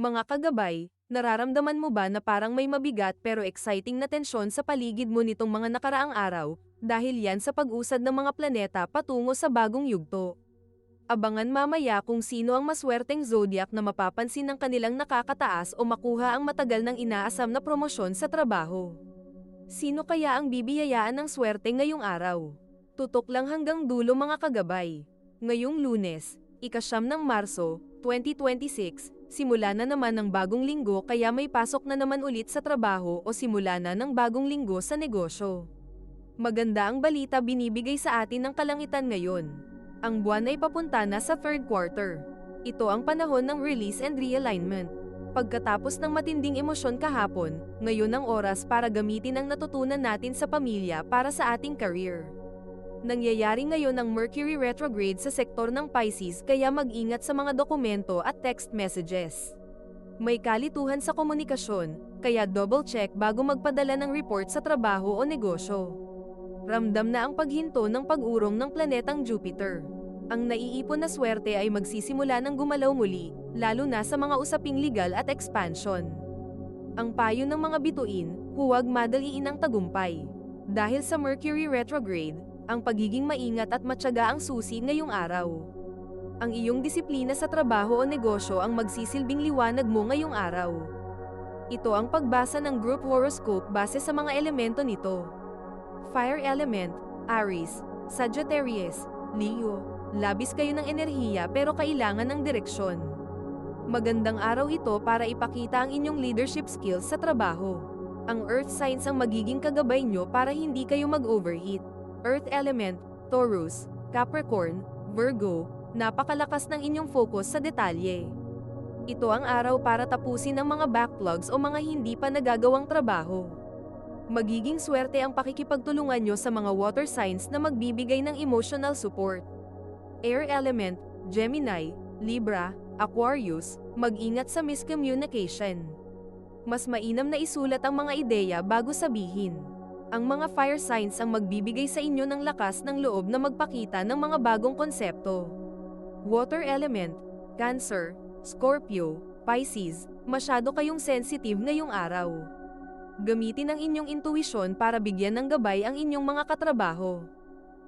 Mga kagabay, nararamdaman mo ba na parang may mabigat pero exciting na tensyon sa paligid mo nitong mga nakaraang araw, dahil yan sa pag-usad ng mga planeta patungo sa bagong yugto? Abangan mamaya kung sino ang maswerteng zodiac na mapapansin ng kanilang nakakataas o makuha ang matagal ng inaasam na promosyon sa trabaho. Sino kaya ang bibiyayaan ng swerte ngayong araw? Tutok lang hanggang dulo mga kagabay. Ngayong Lunes, ika-9 ng Marso, 2026, simula na naman ng bagong linggo kaya may pasok na naman ulit sa trabaho o simula na ng bagong linggo sa negosyo. Maganda ang balita binibigay sa atin ng kalangitan ngayon. Ang buwan ay papunta na sa third quarter. Ito ang panahon ng release and realignment. Pagkatapos ng matinding emosyon kahapon, ngayon ang oras para gamitin ang natutunan natin sa pamilya para sa ating career. Nangyayari ngayon ang Mercury retrograde sa sektor ng Pisces kaya mag-ingat sa mga dokumento at text messages. May kalituhan sa komunikasyon, kaya double check bago magpadala ng report sa trabaho o negosyo. Ramdam na ang paghinto ng pag-urong ng planetang Jupiter. Ang naiipon na swerte ay magsisimula ng gumalaw muli, lalo na sa mga usaping legal at expansion. Ang payo ng mga bituin, huwag madaliin ang tagumpay. Dahil sa Mercury retrograde, ang pagiging maingat at matyaga ang susi ngayong araw. Ang iyong disiplina sa trabaho o negosyo ang magsisilbing liwanag mo ngayong araw. Ito ang pagbasa ng group horoscope base sa mga elemento nito. Fire element, Aries, Sagittarius, Leo. Labis kayo ng enerhiya pero kailangan ng direksyon. Magandang araw ito para ipakita ang inyong leadership skills sa trabaho. Ang earth signs ang magiging kagabay nyo para hindi kayo mag-overheat. Earth element, Taurus, Capricorn, Virgo, napakalakas ng inyong focus sa detalye. Ito ang araw para tapusin ang mga backlogs o mga hindi pa nagagawang trabaho. Magiging swerte ang pakikipagtulungan nyo sa mga water signs na magbibigay ng emotional support. Air element, Gemini, Libra, Aquarius, mag-ingat sa miscommunication. Mas mainam na isulat ang mga ideya bago sabihin. Ang mga fire signs ang magbibigay sa inyo ng lakas ng loob na magpakita ng mga bagong konsepto. Water element, Cancer, Scorpio, Pisces, masyado kayong sensitive ngayong araw. Gamitin ang inyong intuisyon para bigyan ng gabay ang inyong mga katrabaho.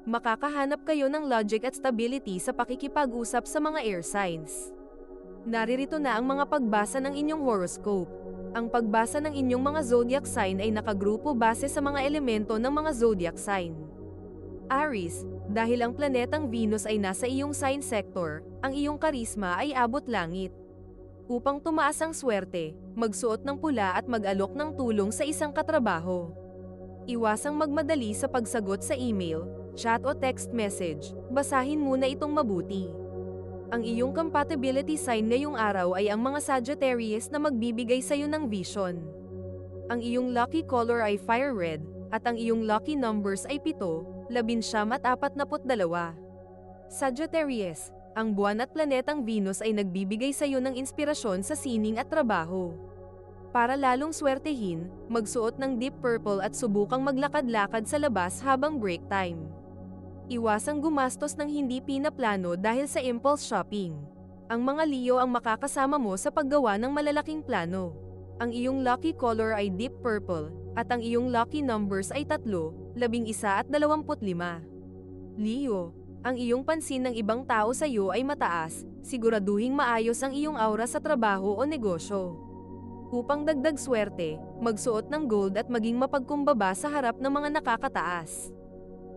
Makakahanap kayo ng logic at stability sa pakikipag-usap sa mga air signs. Naririto na ang mga pagbasa ng inyong horoscope. Ang pagbasa ng inyong mga zodiac sign ay nakagrupo base sa mga elemento ng mga zodiac sign. Aries, dahil ang planetang Venus ay nasa iyong sign sector, ang iyong karisma ay abot langit. Upang tumaas ang swerte, magsuot ng pula at mag-alok ng tulong sa isang katrabaho. Iwasang magmadali sa pagsagot sa email, chat o text message, basahin muna itong mabuti. Ang iyong compatibility sign ngayong araw ay ang mga Sagittarius na magbibigay sa iyo ng vision. Ang iyong lucky color ay fire red, at ang iyong lucky numbers ay 7, 19 at 42. Sagittarius, ang buwan at planetang Venus ay nagbibigay sa iyo ng inspirasyon sa sining at trabaho. Para lalong swertehin, magsuot ng deep purple at subukang maglakad-lakad sa labas habang break time. Iwasang gumastos ng hindi pinaplano dahil sa impulse shopping. Ang mga Leo ang makakasama mo sa paggawa ng malalaking plano. Ang iyong lucky color ay deep purple, at ang iyong lucky numbers ay 3, 11 at 25. Leo, ang iyong pansin ng ibang tao sa iyo ay mataas, siguraduhing maayos ang iyong aura sa trabaho o negosyo. Upang dagdag swerte, magsuot ng gold at maging mapagkumbaba sa harap ng mga nakakataas.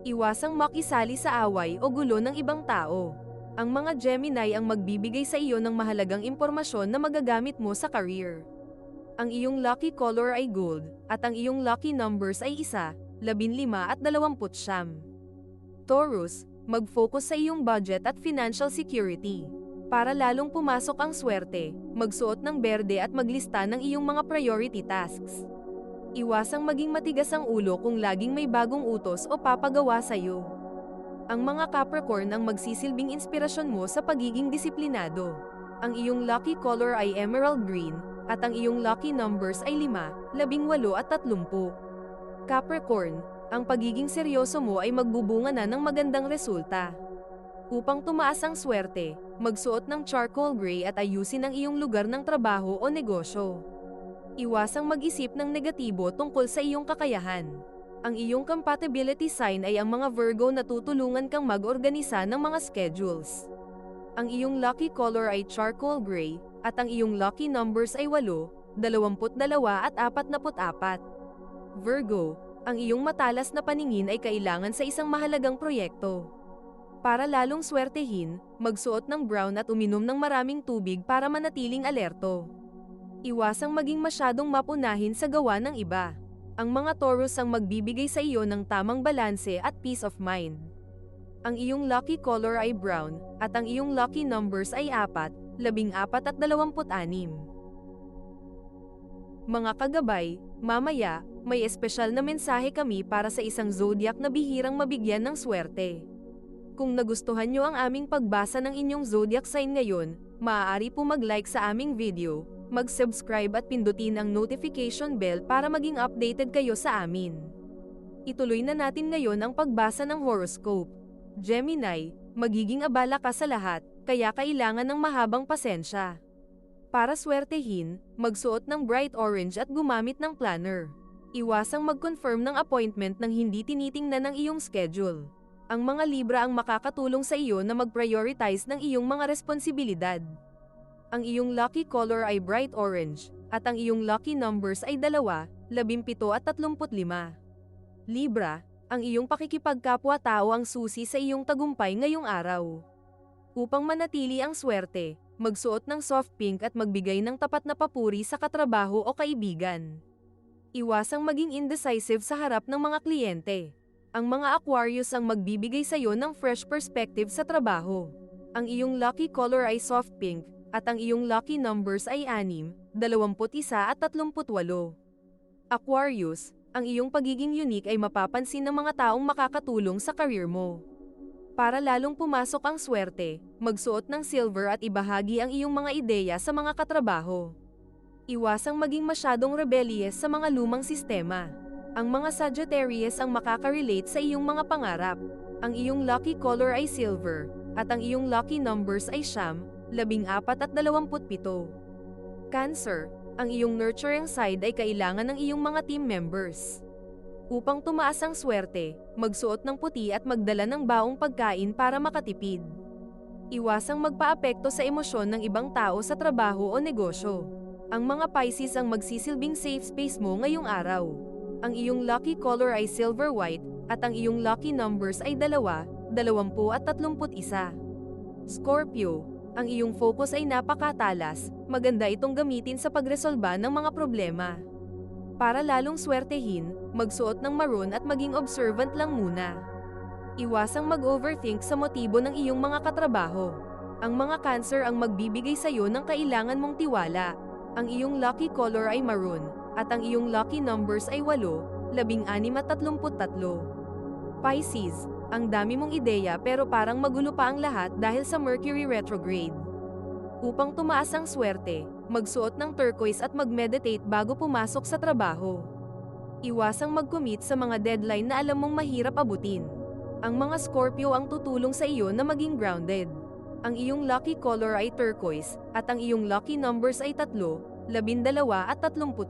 Iwasang makisali sa away o gulo ng ibang tao. Ang mga Gemini ang magbibigay sa iyo ng mahalagang impormasyon na magagamit mo sa career. Ang iyong lucky color ay gold, at ang iyong lucky numbers ay 1, 15 at 20. Taurus, mag-focus sa iyong budget at financial security. Para lalong pumasok ang swerte, magsuot ng berde at maglista ng iyong mga priority tasks. Iwasang maging matigas ang ulo kung laging may bagong utos o papagawa sa iyo. Ang mga Capricorn ang magsisilbing inspirasyon mo sa pagiging disiplinado. Ang iyong lucky color ay emerald green, at ang iyong lucky numbers ay 5, 18 at 30. Capricorn, ang pagiging seryoso mo ay magbubunga na ng magandang resulta. Upang tumaas ang swerte, magsuot ng charcoal gray at ayusin ang iyong lugar ng trabaho o negosyo. Iwasang mag-isip ng negatibo tungkol sa iyong kakayahan. Ang iyong compatibility sign ay ang mga Virgo na tutulungan kang mag-organisa ng mga schedules. Ang iyong lucky color ay charcoal gray, at ang iyong lucky numbers ay 8, 22 at 44. Virgo, ang iyong matalas na paningin ay kailangan sa isang mahalagang proyekto. Para lalong swertehin, magsuot ng brown at uminom ng maraming tubig para manatiling alerto. Iwasang maging masyadong mapunahin sa gawa ng iba. Ang mga Taurus ang magbibigay sa iyo ng tamang balanse at peace of mind. Ang iyong lucky color ay brown, at ang iyong lucky numbers ay 4, 14 at 26. Mga kagabay, mamaya, may espesyal na mensahe kami para sa isang zodiac na bihirang mabigyan ng swerte. Kung nagustuhan nyo ang aming pagbasa ng inyong zodiac sign ngayon, maaari po mag-like sa aming video, mag-subscribe at pindutin ang notification bell para maging updated kayo sa amin. Ituloy na natin ngayon ang pagbasa ng horoscope. Gemini, magiging abala ka sa lahat, kaya kailangan ng mahabang pasensya. Para swertehin, magsuot ng bright orange at gumamit ng planner. Iwasang mag-confirm ng appointment nang hindi tinitingnan ng iyong schedule. Ang mga Libra ang makakatulong sa iyo na mag-prioritize ng iyong mga responsibilidad. Ang iyong lucky color ay bright orange, at ang iyong lucky numbers ay 2, 17 at 35. Libra, ang iyong pakikipagkapwa-tao ang susi sa iyong tagumpay ngayong araw. Upang manatili ang swerte, magsuot ng soft pink at magbigay ng tapat na papuri sa katrabaho o kaibigan. Iwasang maging indecisive sa harap ng mga kliyente. Ang mga Aquarius ang magbibigay sa iyo ng fresh perspective sa trabaho. Ang iyong lucky color ay soft pink, at ang iyong lucky numbers ay 6, 21 at 38. Aquarius, ang iyong pagiging unique ay mapapansin ng mga taong makakatulong sa career mo. Para lalong pumasok ang swerte, magsuot ng silver at ibahagi ang iyong mga ideya sa mga katrabaho. Iwasang maging masyadong rebellious sa mga lumang sistema. Ang mga Sagittarius ang makaka-relate sa iyong mga pangarap. Ang iyong lucky color ay silver, at ang iyong lucky numbers ay 9, 14 at 27. Cancer, ang iyong nurturing side ay kailangan ng iyong mga team members. Upang tumaas ang swerte, magsuot ng puti at magdala ng baong pagkain para makatipid. Iwasang magpaapekto sa emosyon ng ibang tao sa trabaho o negosyo. Ang mga Pisces ang magsisilbing safe space mo ngayong araw. Ang iyong lucky color ay silver white, at ang iyong lucky numbers ay 2, 20 at 31. Scorpio, ang iyong focus ay napakatalas, maganda itong gamitin sa pagresolba ng mga problema. Para lalong swertehin, magsuot ng maroon at maging observant lang muna. Iwasang mag-overthink sa motibo ng iyong mga katrabaho. Ang mga Cancer ang magbibigay sa iyo ng kailangan mong tiwala. Ang iyong lucky color ay maroon, at ang iyong lucky numbers ay 8, 16 at 33. Pisces, ang dami mong ideya pero parang magulo pa ang lahat dahil sa Mercury retrograde. Upang tumaas ang swerte, magsuot ng turquoise at mag-meditate bago pumasok sa trabaho. Iwasang mag-commit sa mga deadline na alam mong mahirap abutin. Ang mga Scorpio ang tutulong sa iyo na maging grounded. Ang iyong lucky color ay turquoise, at ang iyong lucky numbers ay 3, 12 at 39.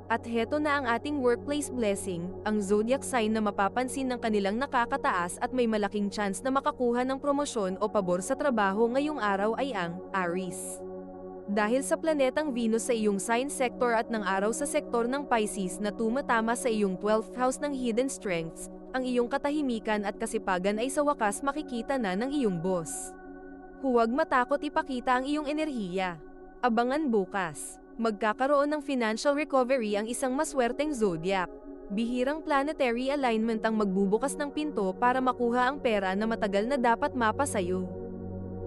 At heto na ang ating workplace blessing, ang zodiac sign na mapapansin ng kanilang nakakataas at may malaking chance na makakuha ng promosyon o pabor sa trabaho ngayong araw ay ang Aries. Dahil sa planetang Venus sa iyong sign sector at ng araw sa sektor ng Pisces na tumatama sa iyong 12th house ng hidden strengths, ang iyong katahimikan at kasipagan ay sa wakas makikita na ng iyong boss. Huwag matakot ipakita ang iyong enerhiya. Abangan bukas. Magkakaroon ng financial recovery ang isang maswerteng zodiac. Bihirang planetary alignment ang magbubukas ng pinto para makuha ang pera na matagal na dapat mapa sa'yo.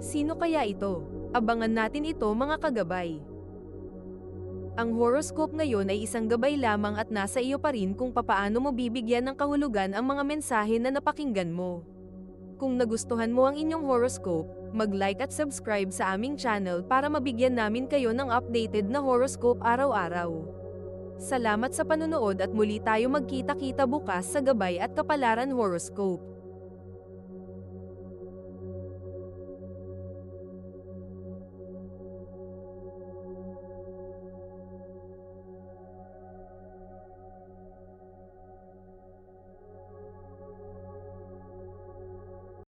Sino kaya ito? Abangan natin ito mga kagabay. Ang horoscope ngayon ay isang gabay lamang at nasa iyo pa rin kung papaano mo bibigyan ng kahulugan ang mga mensahe na napakinggan mo. Kung nagustuhan mo ang inyong horoscope, mag-like at subscribe sa aming channel para mabigyan namin kayo ng updated na horoscope araw-araw. Salamat sa panunood at muli tayo magkita-kita bukas sa Gabay at Kapalaran Horoscope.